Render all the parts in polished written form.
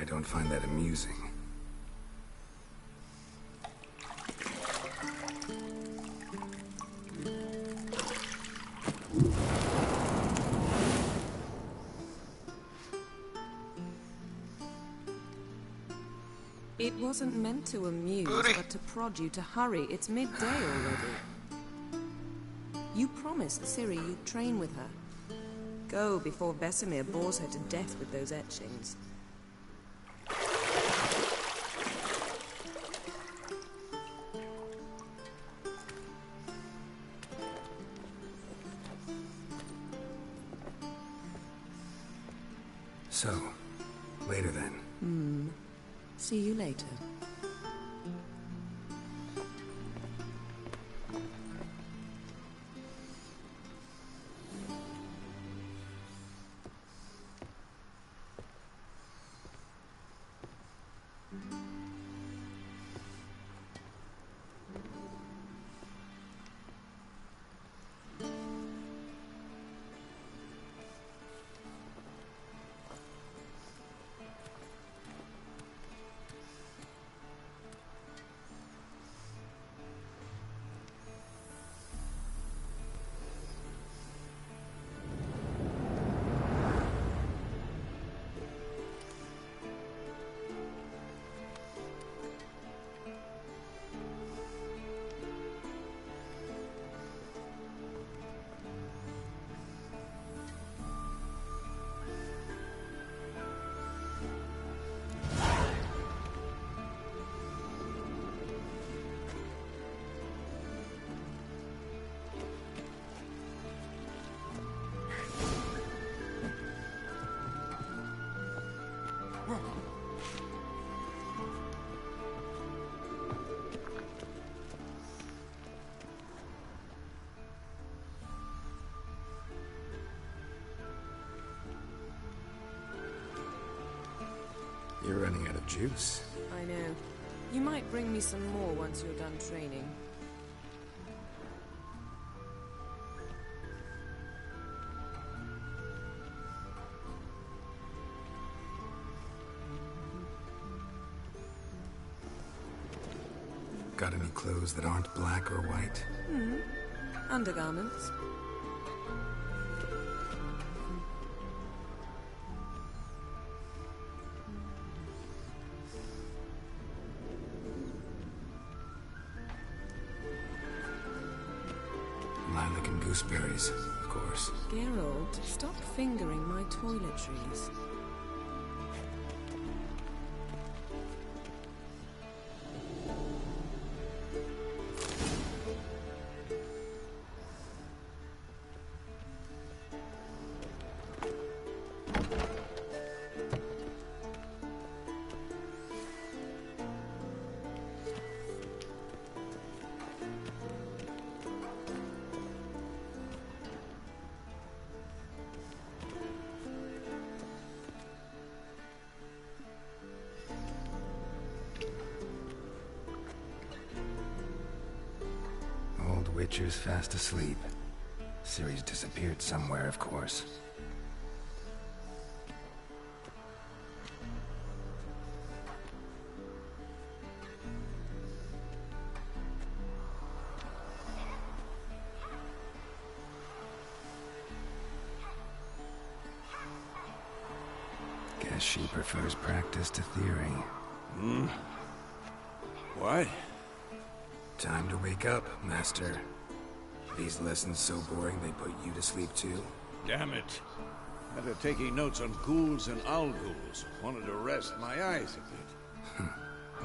I don't find that amusing. It wasn't meant to amuse, but to prod you to hurry. It's midday already. You promised Ciri you'd train with her. Go before Vesemir bores her to death with those etchings. So, later then. See you later. You're running out of juice. I know. You might bring me some more once you're done training. Got any clothes that aren't black or white? Undergarments. Lilac and gooseberries, of course. Geralt, stop fingering my toiletries. Witcher's fast asleep. Ciri's disappeared somewhere, of course. Guess she prefers practice to theory. What? Time to wake up, Master. These lessons so boring they put you to sleep too? Damn it. After taking notes on ghouls and owl-ghouls, wanted to rest my eyes a bit.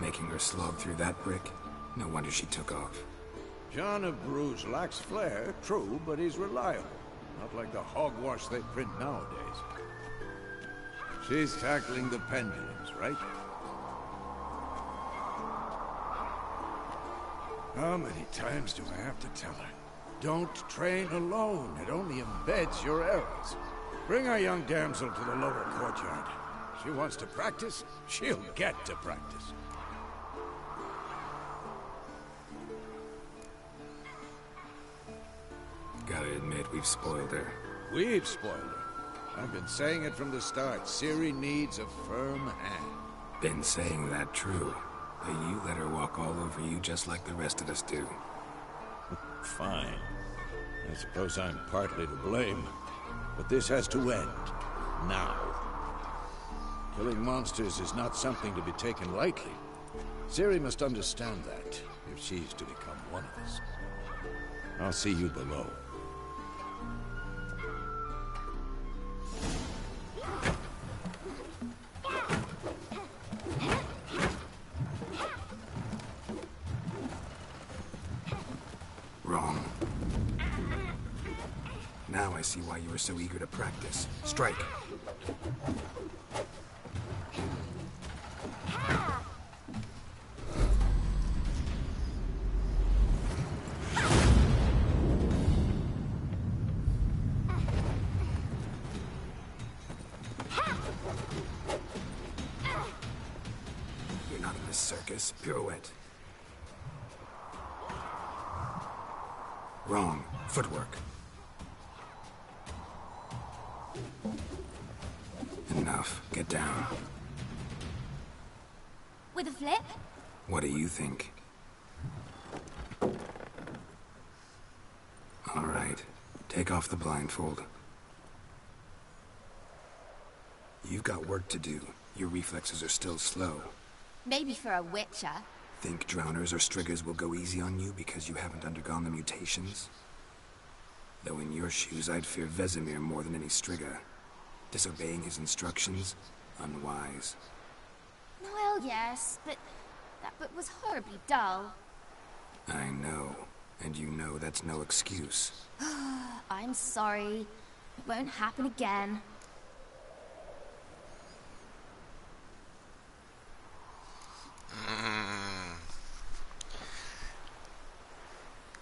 Making her slog through that brick? No wonder she took off. John of Bruges lacks flair, true, but he's reliable. Not like the hogwash they print nowadays. She's tackling the pendulums, right? How many times do I have to tell her? Don't train alone. It only embeds your errors. Bring our young damsel to the lower courtyard. She wants to practice, she'll get to practice. Gotta admit, we've spoiled her. We've spoiled her. I've been saying it from the start. Ciri needs a firm hand. Been saying that true. But you let her walk all over you just like the rest of us do. Fine. I suppose I'm partly to blame. But this has to end. Now. Killing monsters is not something to be taken lightly. Ciri must understand that, if she's to become one of us. I'll see you below. Wrong. Now I see why you were so eager to practice. Strike. You're not in this circus. Pirouette. Wrong. Footwork. Enough. Get down. With a flip? What do you think? All right. Take off the blindfold. You've got work to do. Your reflexes are still slow. Maybe for a witcher. Think drowners or striggers will go easy on you because you haven't undergone the mutations? Though in your shoes, I'd fear Vesemir more than any strigger. Disobeying his instructions? Unwise. Well, yes, but that book was horribly dull. I know. And you know that's no excuse. I'm sorry. It won't happen again.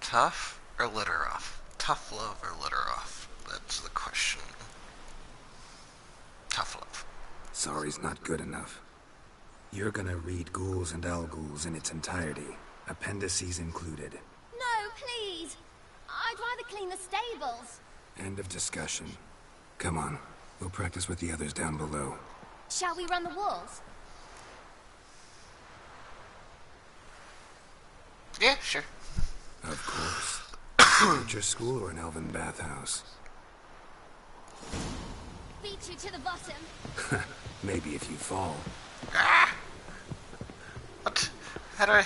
Tough or litter off? Tough love or litter off? That's the question. Tough love. Sorry's not good enough. You're gonna read Ghouls and Al-Ghouls in its entirety, appendices included. No, please! I'd rather clean the stables. End of discussion. Come on, we'll practice with the others down below. Shall we run the walls? Yeah, sure. Of course. A future school or an elven bathhouse? Beat you to the bottom. Maybe if you fall. Ah! What? How do I...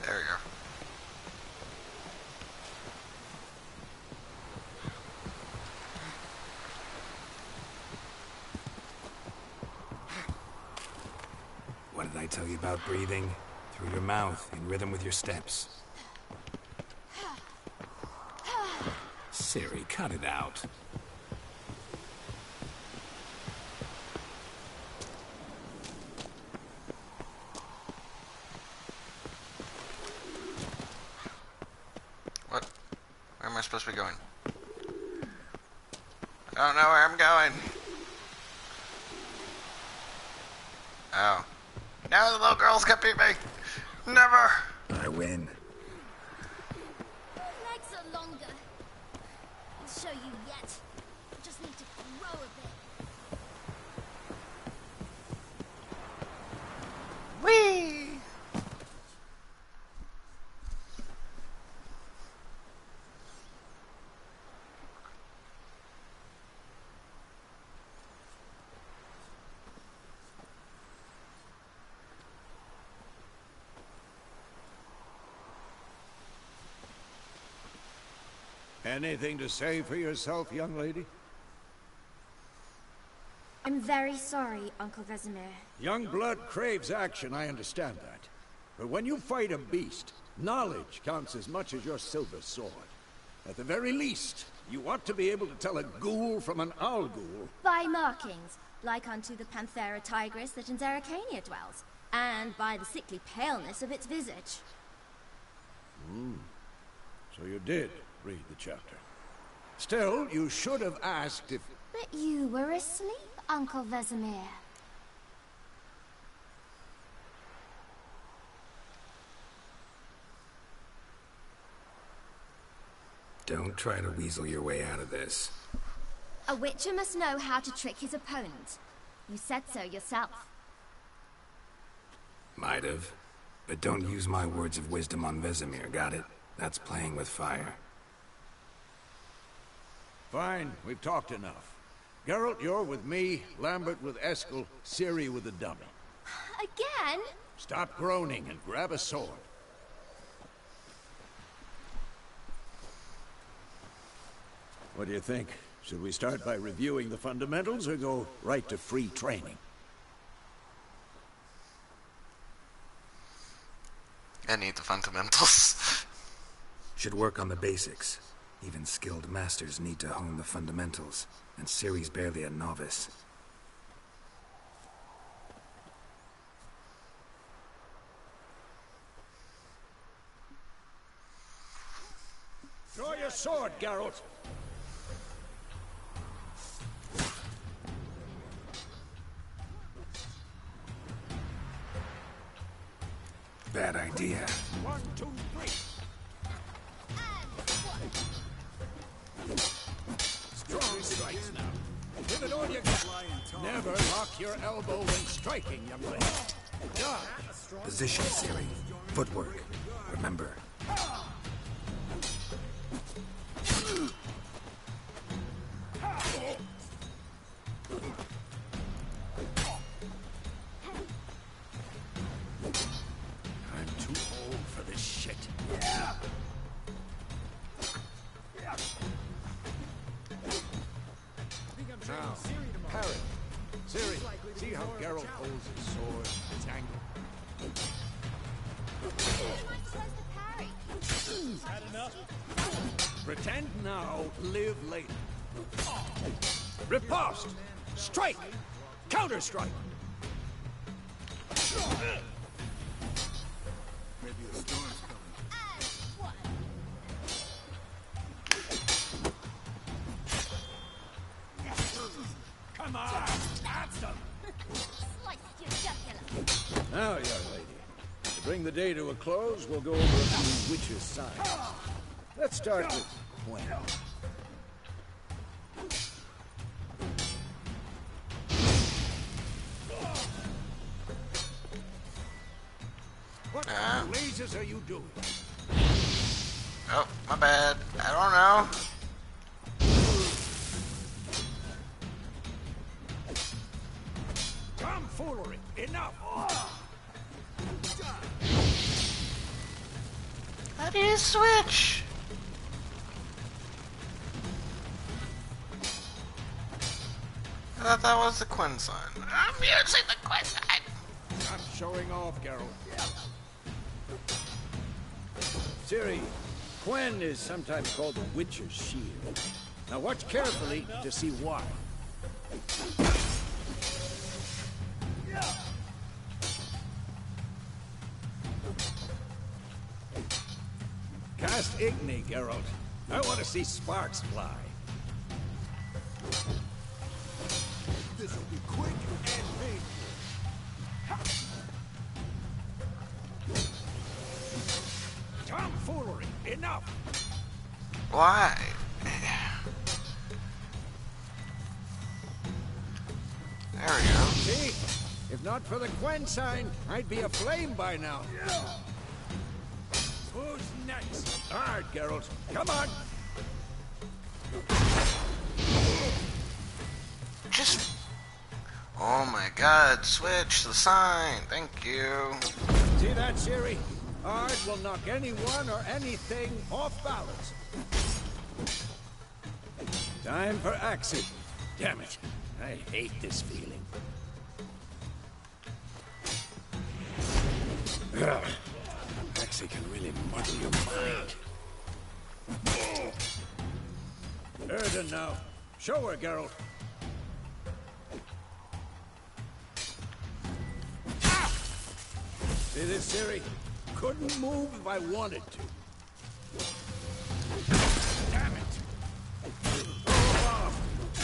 There we go. What did I tell you about breathing? Through your mouth, in rhythm with your steps. Ciri, cut it out. What? Where am I supposed to be going? I don't know where I'm going. Oh. No, the little girls can beat me! Never! I win. Your legs are longer. I'll show you yet. You just need to grow a bit. Whee! Anything to say for yourself, young lady? I'm very sorry, Uncle Vesemir. Young blood craves action, I understand that. But when you fight a beast, knowledge counts as much as your silver sword. At the very least, you ought to be able to tell a ghoul from an owl-ghoul. By markings, like unto the Panthera tigris that in Zerrikania dwells, and by the sickly paleness of its visage. So you did read the chapter. Still, you should have asked if... But you were asleep, Uncle Vesemir. Don't try to weasel your way out of this. A witcher must know how to trick his opponent. You said so yourself. Might have. But don't use my words of wisdom on Vesemir, got it? That's playing with fire. Fine, we've talked enough. Geralt, you're with me, Lambert with Eskel, Ciri with the dummy. Again? Stop groaning and grab a sword. What do you think? Should we start by reviewing the fundamentals or go right to free training? I need the fundamentals. Should work on the basics. Even skilled masters need to hone the fundamentals, and Ciri's barely a novice. Draw your sword, Geralt! Bad idea. 1, 2, 3. Strong strikes now. Give it all you got. Never lock your elbow when striking, young lady. Done. Position, Ciri. Footwork. Remember. I'm too old for this shit. Now, parry. Ciri, see how Geralt holds his sword? It's angled. Pretend now, live later. Riposte! Strike! Counter-strike! Maybe a storm's coming. Come on! That's them! Slice your jugular. Now, young lady, to bring the day to a close, we'll go over a few witches' signs. Let's start with Gwen. What blazes are you doing? Oh, my bad. I don't know. Tomfoolery! Enough! How do you switch? I thought that was the Quinn sign. I'm using the Quinn sign. Stop showing off, Geralt. Ciri, Gwen is sometimes called the Witcher's Shield. Now watch carefully to see why. Cast Igni, Geralt. I want to see sparks fly. This'll be quick and painful. Tomfoolery! Enough! Why? There we go. See? If not for the Gwen sign, I'd be aflame by now. Who's next? Hard, Geralt. Come on! Just... Oh my god, switch the sign. Thank you. See that, Ciri? Ard will knock anyone or anything off balance. Time for Axie. Damn it. I hate this feeling. Ugh. Axie can really muddle your mind. Erden now. Show her, Geralt. Ah! See this, Ciri? Couldn't move if I wanted to. Damn it! Oh,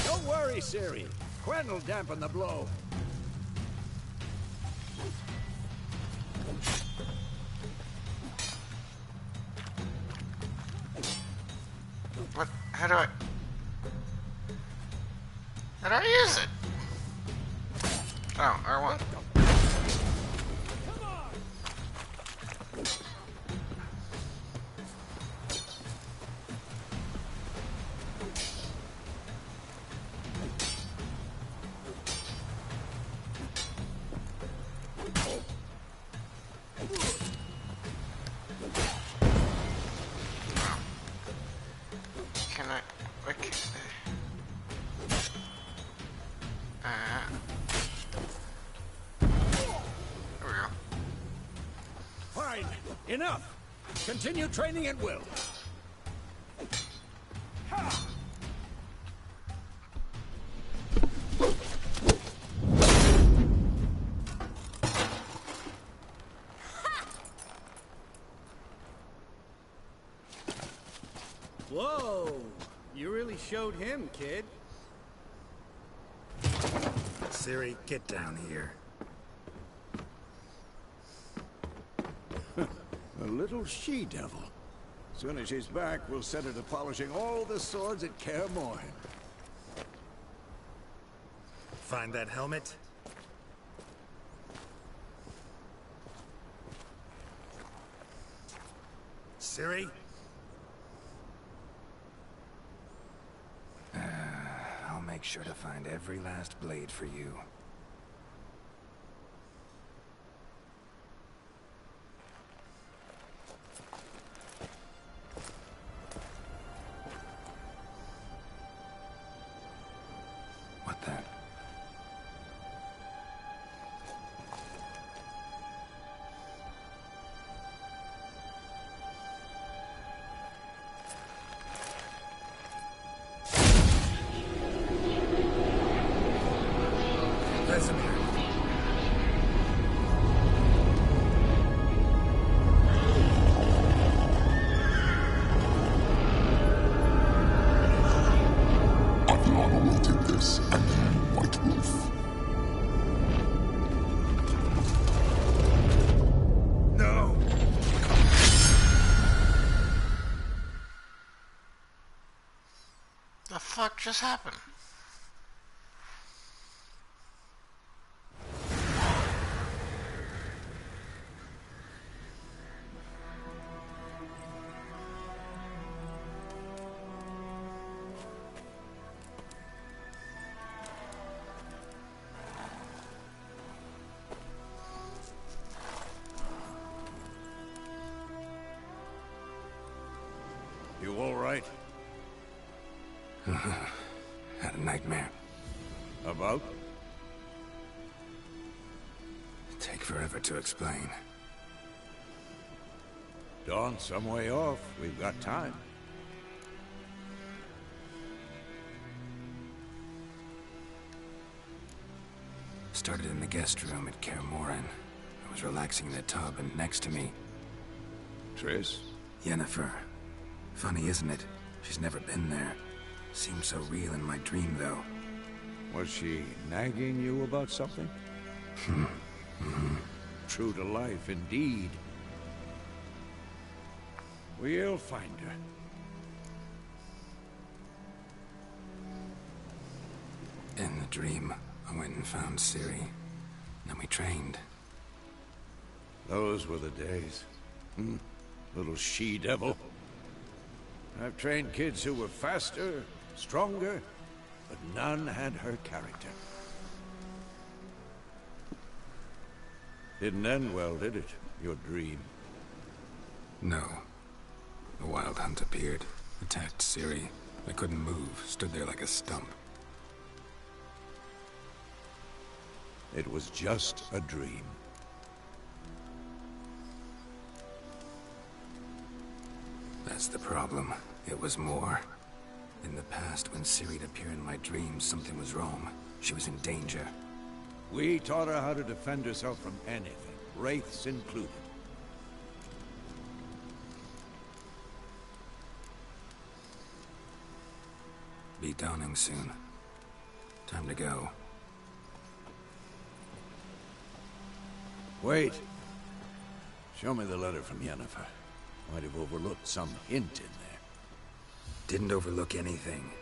don't worry, Ciri. Gwen will dampen the blow. What? How do I use it? Oh, R1. Come on! Alright, quick. There we go. Fine. Enough. Continue training at will. Ha! Whoa! You really showed him, kid. Ciri, get down here. A little she-devil. Soon as she's back, we'll set her to polishing all the swords at Kaer Morhen. Find that helmet? Ciri? I'll make sure to find every last blade for you. What then? Vesemir. Adriana will take this, and you, White Wolf. No! The fuck just happened? You all right? Had a nightmare. About? Take forever to explain. Dawn's some way off. We've got time. Started in the guest room at Kaer Morhen. I was relaxing in the tub, and next to me, Triss? Yennefer. Funny, isn't it? She's never been there. Seemed so real in my dream, though. Was she nagging you about something? True to life, indeed. We'll find her. In the dream, I went and found Ciri. Then we trained. Those were the days. Little she-devil. I've trained kids who were faster, stronger, but none had her character. Didn't end well, did it? Your dream? No. The Wild Hunt appeared, attacked Ciri. I couldn't move, stood there like a stump. It was just a dream. That's the problem. It was more. In the past, when Ciri'd appear in my dreams, something was wrong. She was in danger. We taught her how to defend herself from anything, wraiths included. Be dawning soon. Time to go. Wait. Show me the letter from Yennefer. Might have overlooked some hint in there. Didn't overlook anything.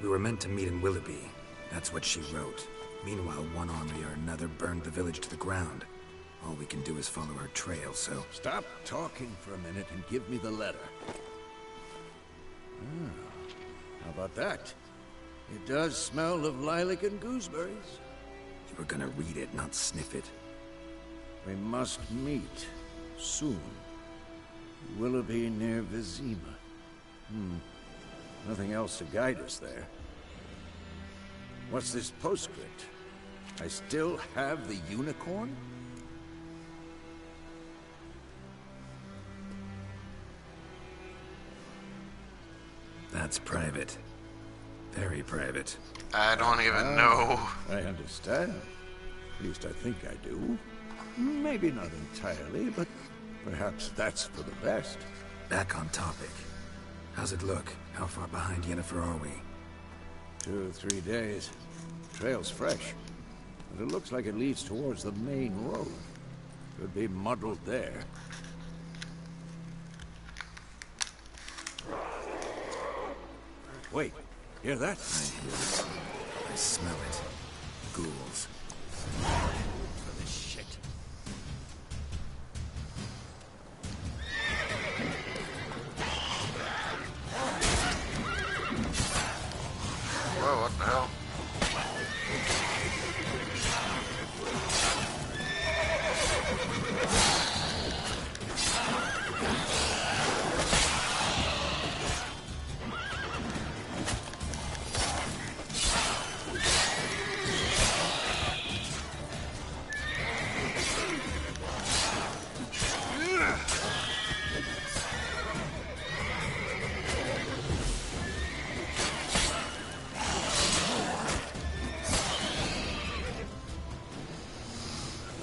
We were meant to meet in Willoughby. That's what she wrote. Meanwhile, one army or another burned the village to the ground. All we can do is follow her trail, so... Stop talking for a minute and give me the letter. How about that? It does smell of lilac and gooseberries. You were gonna read it, not sniff it. We must meet. Soon. Willoughby near Vizima. Nothing else to guide us there. What's this postscript? I still have the unicorn? That's private. Very private. I don't even know. I understand. At least I think I do. Maybe not entirely, but perhaps that's for the best. Back on topic. How's it look? How far behind Yennefer are we? 2 or 3 days. Trail's fresh. But it looks like it leads towards the main road. Could be muddled there. Wait, hear that? I hear it. I smell it. Ghouls. For this shit. Whoa, what the hell?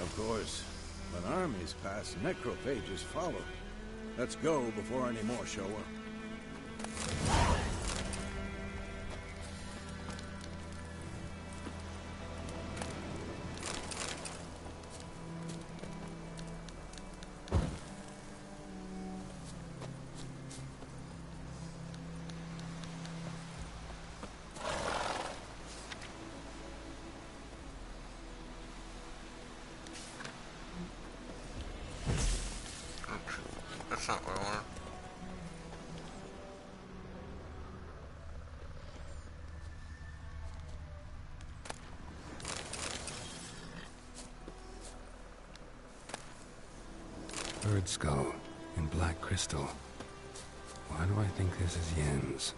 Of course, when armies pass, necrophages follow. Let's go before any more show up. That's not what I wanted. Bird skull in black crystal. Why do I think this is Yen's?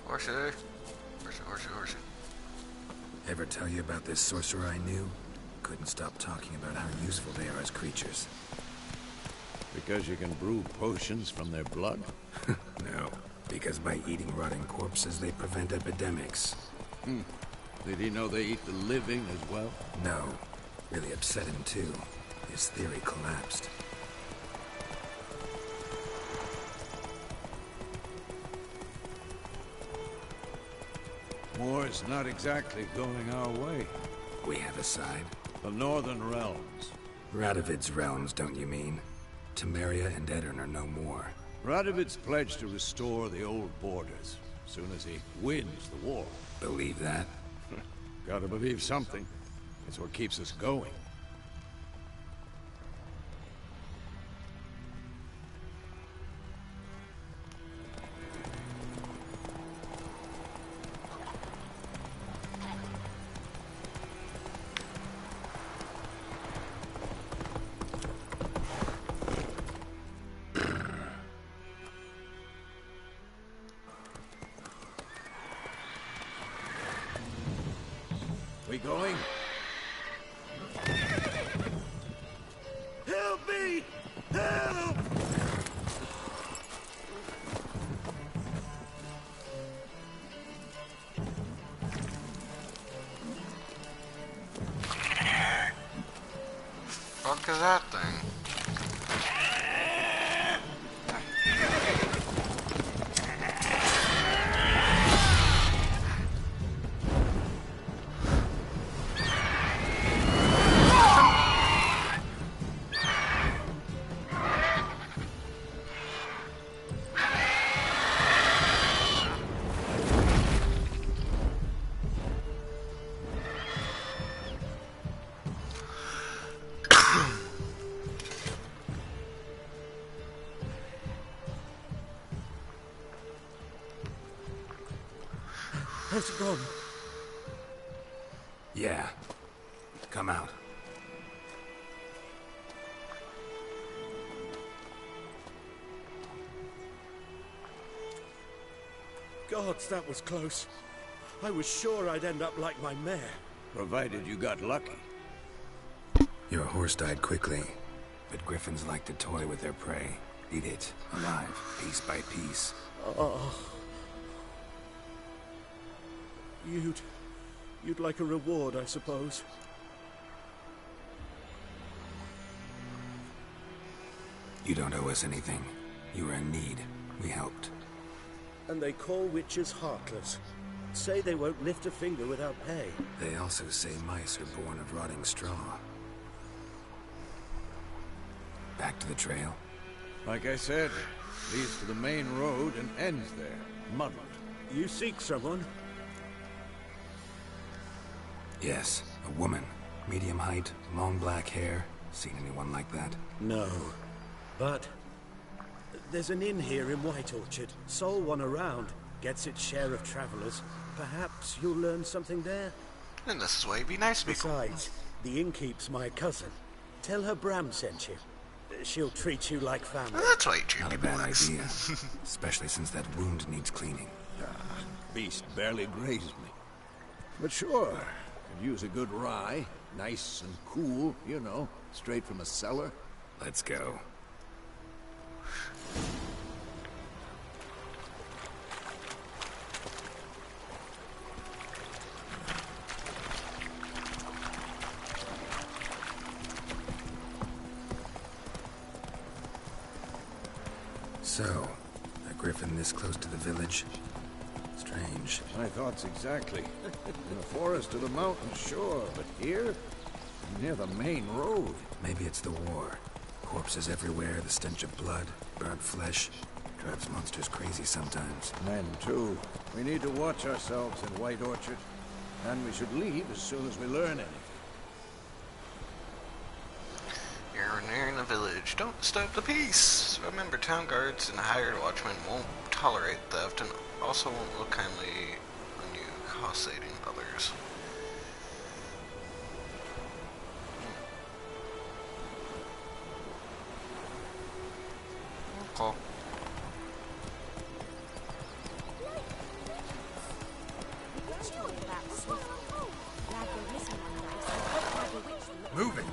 Horsey. Horsey. Ever tell you about this sorcerer I knew? Couldn't stop talking about how useful they are as creatures. Because you can brew potions from their blood? No, because by eating rotting corpses, they prevent epidemics. Did he know they eat the living as well? No, really upset him too. His theory collapsed. War's not exactly going our way. We have a side. The Northern Realms. Radovid's realms, don't you mean? Temeria and Edirn are no more. Radovid's pledged to restore the old borders, as soon as he wins the war. Believe that? Gotta believe something. It's what keeps us going. We going? Help me! Help! Fuck is that thing? Has it gone? Yeah. Come out. Gods, that was close. I was sure I'd end up like my mare. Provided you got lucky. Your horse died quickly, but griffins like to toy with their prey. Eat it, alive, piece by piece. Oh. You'd like a reward, I suppose. You don't owe us anything. You were in need. We helped. And they call witches heartless. Say they won't lift a finger without pay. They also say mice are born of rotting straw. Back to the trail? Like I said, leads to the main road and ends there, muddled. You seek someone? Yes, a woman. Medium height, long black hair. Seen anyone like that? No. But there's an inn here in White Orchard. Sole one around. Gets its share of travelers. Perhaps you'll learn something there? And this is why you'd be nice to people. Besides, the innkeep's my cousin. Tell her Bram sent you. She'll treat you like family. Well, that's why you treat Not a people bad nice. idea. Especially since that wound needs cleaning. Beast barely grazed me. But sure, could use a good rye. Nice and cool, you know, straight from a cellar. Let's go. So, a griffin this close to the village? Strange. My thoughts exactly. In the forest or the mountain, sure, but here? Near the main road. Maybe it's the war. Corpses everywhere, the stench of blood, burnt flesh. Drives monsters crazy sometimes. Men, too. We need to watch ourselves in White Orchard. And we should leave as soon as we learn anything. You're nearing the village. Don't disturb the peace. Remember, town guards and hired watchmen won't tolerate theft and also won't look kindly on you cossating others. Okay. Move it!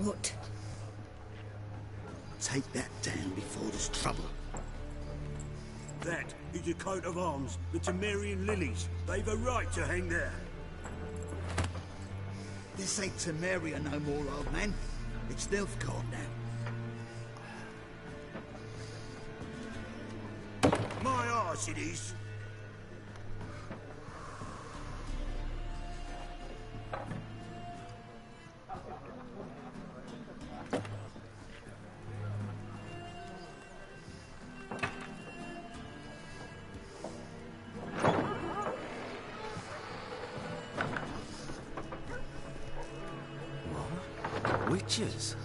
What? Take that down before there's trouble. That is a coat of arms, the Temerian lilies. They've a right to hang there. This ain't Temeria no more, old man. It's Nilfgaard now. My arse it is. Witches?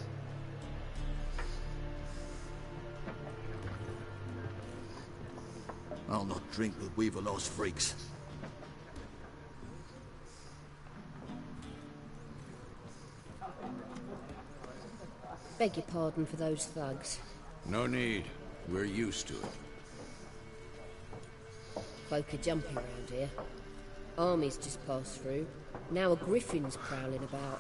I'll not drink with Weaverlaw's freaks. Beg your pardon for those thugs. No need. We're used to it. Folk are jumping around here. Armies just passed through. Now a griffin's prowling about.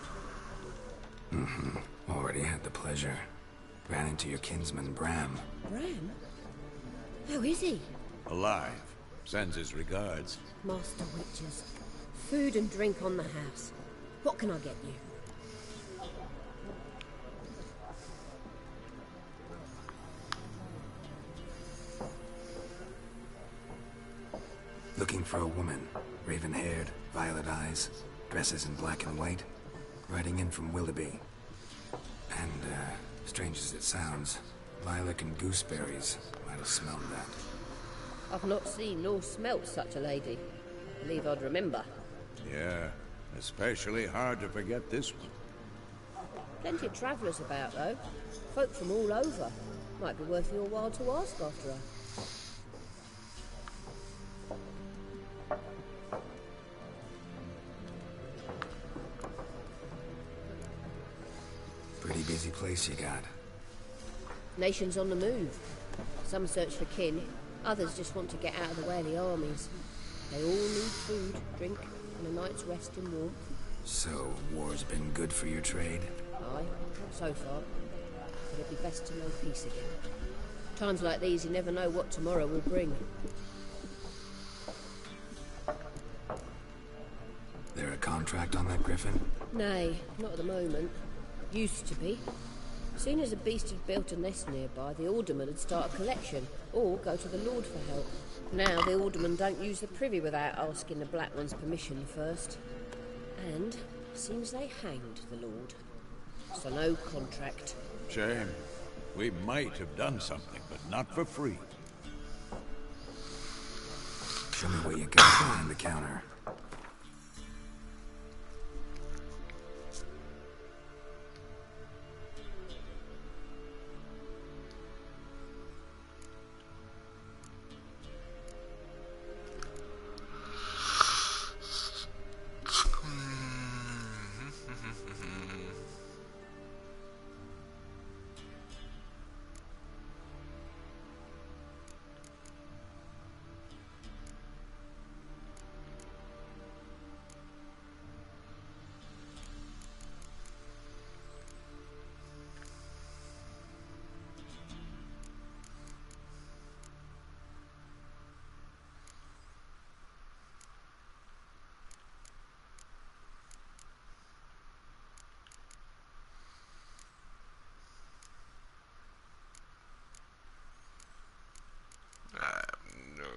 Mm-hmm. Already had the pleasure. Ran into your kinsman, Bram. Bram? How is he? Alive. Sends his regards. Master Witches. Food and drink on the house. What can I get you? Looking for a woman. Raven-haired, violet eyes, dresses in black and white. Riding in from Willoughby. And, strange as it sounds, lilac and gooseberries might have smelled that. I've not seen nor smelt such a lady. Believe I'd remember. Yeah, especially hard to forget this one. Plenty of travellers about, though. Folk from all over. Might be worth your while to ask after her. Pretty busy place you got. Nations on the move. Some search for kin, others just want to get out of the way of the armies. They all need food, drink, and a night's rest in warmth. So, war's been good for your trade? Aye, so far. But it'd be best to know peace again. Times like these, you never know what tomorrow will bring. There a contract on that griffin? Nay, not at the moment. Used to be. As soon as a beast had built a nest nearby, the alderman would start a collection, or go to the Lord for help. Now the aldermen don't use the privy without asking the Black One's permission first. And seems they hanged the Lord. So no contract. Shame. We might have done something, but not for free. Show me what you got behind the counter.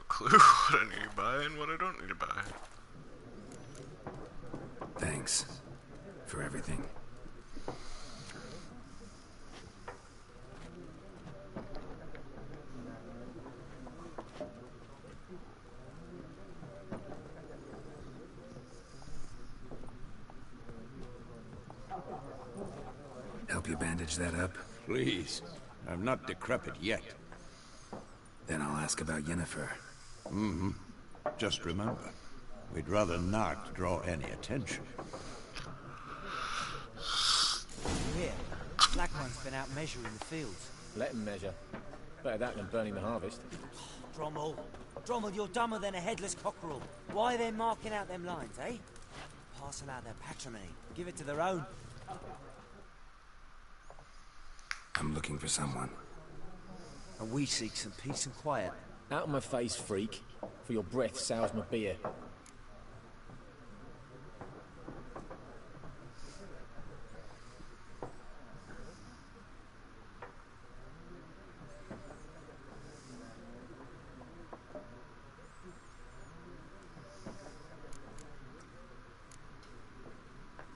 Clue what I need to buy and what I don't need to buy. Thanks. For everything. Help you bandage that up? Please. I'm not decrepit yet. Then I'll ask about Yennefer. Mm-hmm. Just remember, we'd rather not draw any attention. Here, Black One's been out measuring the fields. Let him measure. Better that than burning the harvest. Drommel, you're dumber than a headless cockerel. Why are they marking out them lines, eh? Parcel out their patrimony. Give it to their own. I'm looking for someone. And we seek some peace and quiet. Out of my face, freak. For your breath sours my beer.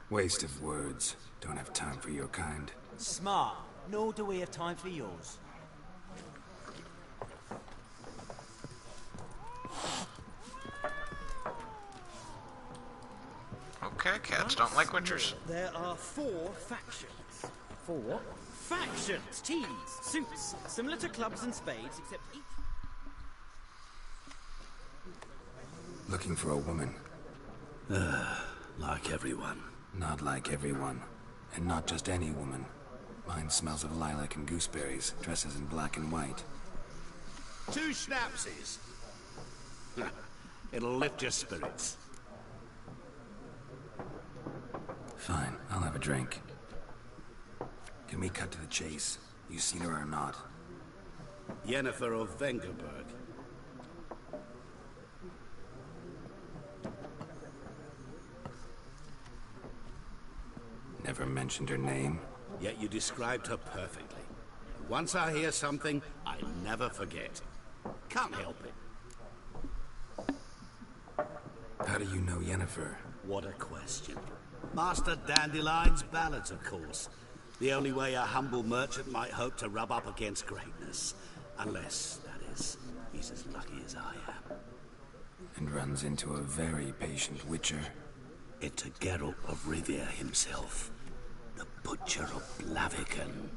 Waste of words. Don't have time for your kind. Smart. Nor do we have time for yours. Okay, cats don't like witchers. There are 4 factions. 4 what? Factions, teams, suits, similar to clubs and spades, except each... Looking for a woman. Like everyone. Not like everyone. And not just any woman. Mine smells of lilac and gooseberries, dresses in black and white. 2 schnapsies. It'll lift your spirits. Fine, I'll have a drink. Can we cut to the chase? You seen her or not? Yennefer of Vengerberg. Never mentioned her name. Yet you described her perfectly. Once I hear something, I never forget. Can't help it. How do you know Yennefer? What a question. Master Dandelion's ballads, of course. The only way a humble merchant might hope to rub up against greatness. Unless, that is, he's as lucky as I am. And runs into a very patient witcher. Into Geralt of Rivia himself. The Butcher of Blaviken.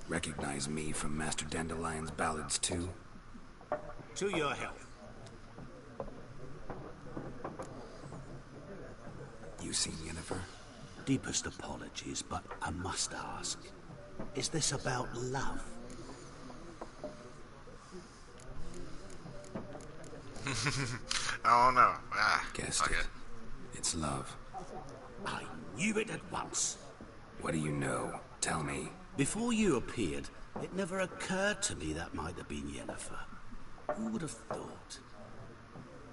Recognize me from Master Dandelion's ballads, too? To your health. You seen Yennefer? Deepest apologies, but I must ask. Is this about love? Oh no. Guessed it. It's love. I knew it at once. What do you know? Tell me. Before you appeared, it never occurred to me that might have been Yennefer. Who would have thought?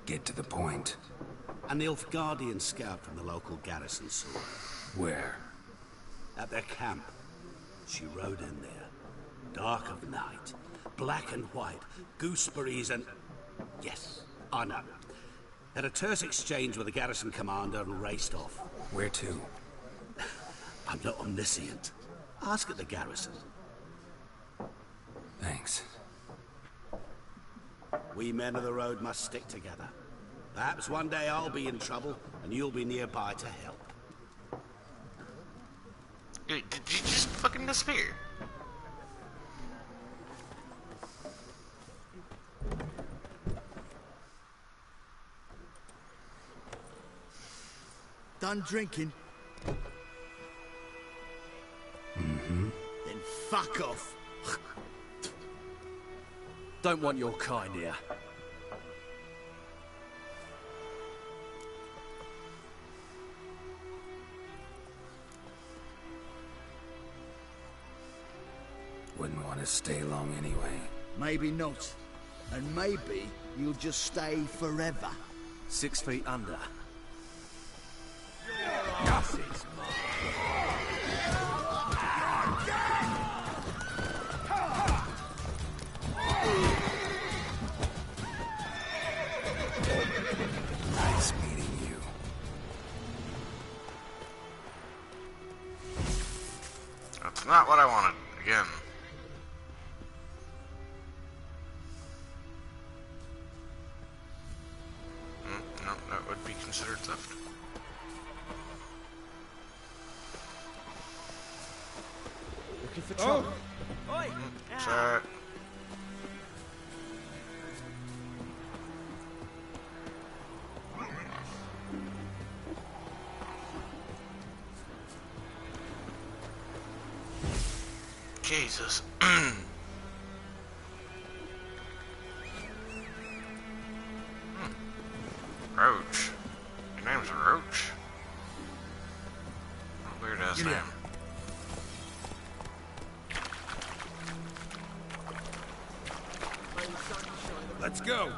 Get to the point. An Nilfgaardian scout from the local garrison saw her. Where? At their camp. She rode in there. Dark of night. Black and white. Gooseberries and... Yes, I know. Had a terse exchange with the garrison commander and raced off. Where to? I'm not omniscient. Ask at the garrison. Thanks. We men of the road must stick together. Perhaps one day I'll be in trouble, and you'll be nearby to help. Did you just fucking disappear? Done drinking? Mm-hmm. Then fuck off. Don't want your kind here. Wouldn't want to stay long anyway. Maybe not. And maybe you'll just stay forever. 6 feet under. Nice meeting you. That's not what I wanted. Again. No, that would be considered theft. Looking for trouble. Oi! Sorry. Jesus. Roach. Your name's Roach? Weird ass name. Let's go.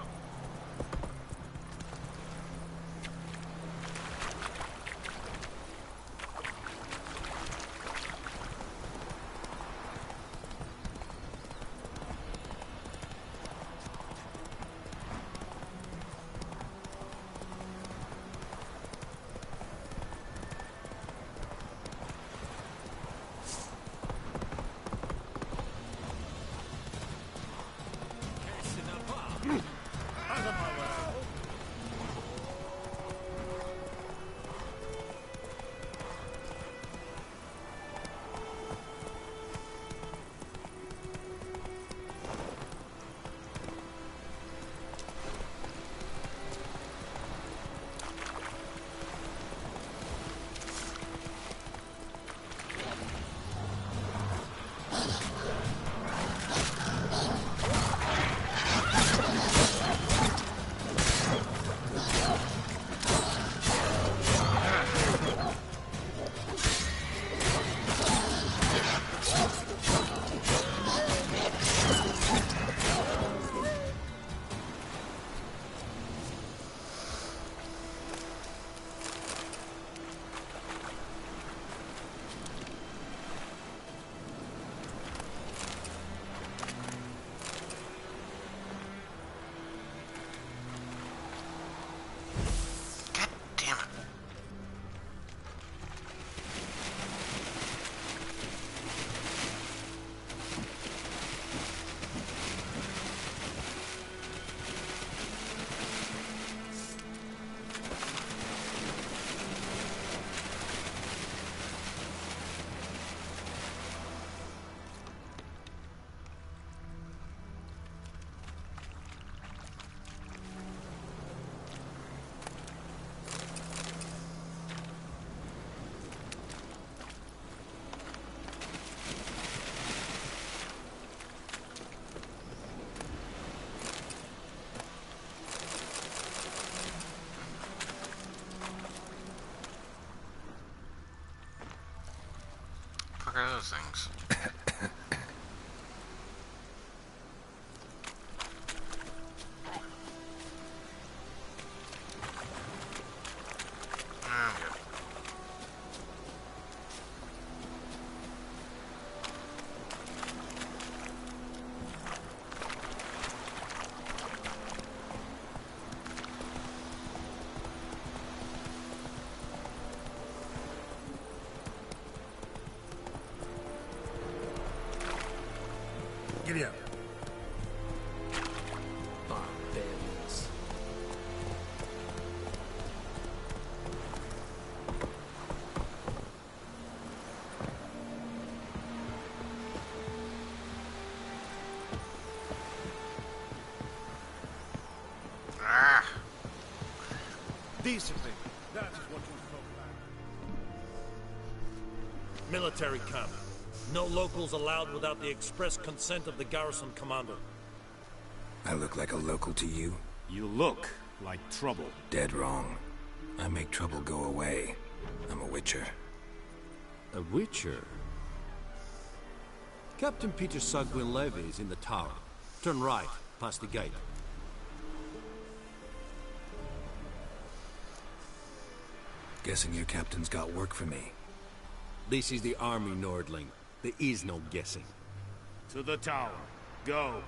things. Giddy up. Barbarians. Ah. Decently. That is what you call that. Military camp. No locals allowed without the express consent of the garrison commander. I look like a local to you? You look like trouble. Dead wrong. I make trouble go away. I'm a witcher. A witcher? Captain Peter Sagwin Levy is in the tower. Turn right, past the gate. Guessing your captain's got work for me. This is the army, Nordling. There is no guessing. To the tower. Go.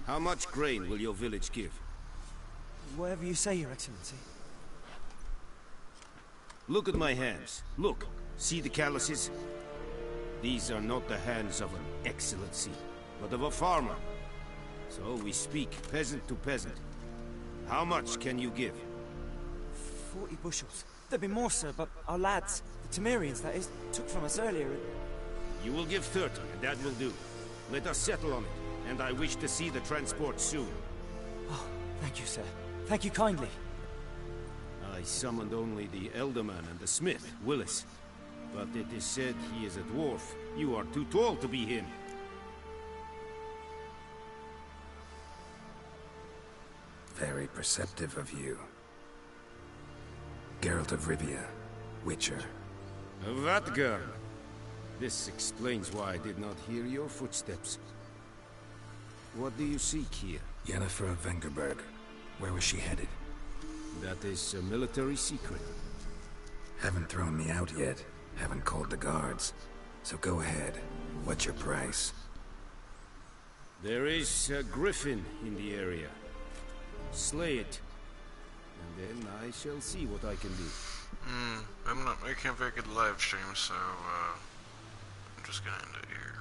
How much grain will your village give? Whatever you say, Your Excellency. Look at my hands. Look. See the calluses? These are not the hands of an excellency, but of a farmer. So we speak peasant to peasant. How much can you give? 40 bushels. There'd be more, sir, but our lads, the Temerians, that is, took from us earlier. You will give 30, and that will do. Let us settle on it, and I wish to see the transport soon. Oh, thank you, sir. Thank you kindly. I summoned only the Elderman and the smith, Willis. But it is said he is a dwarf. You are too tall to be him. Very perceptive of you. Geralt of Rivia, Witcher. What girl? This explains why I did not hear your footsteps. What do you seek here? Yennefer of Vengerberg. Where was she headed? That is a military secret. Haven't thrown me out yet. Haven't called the guards. So go ahead. What's your price? There is a griffin in the area. Slay it. And then I shall see what I can do. I'm not making a very good live stream, so I'm just gonna end it here.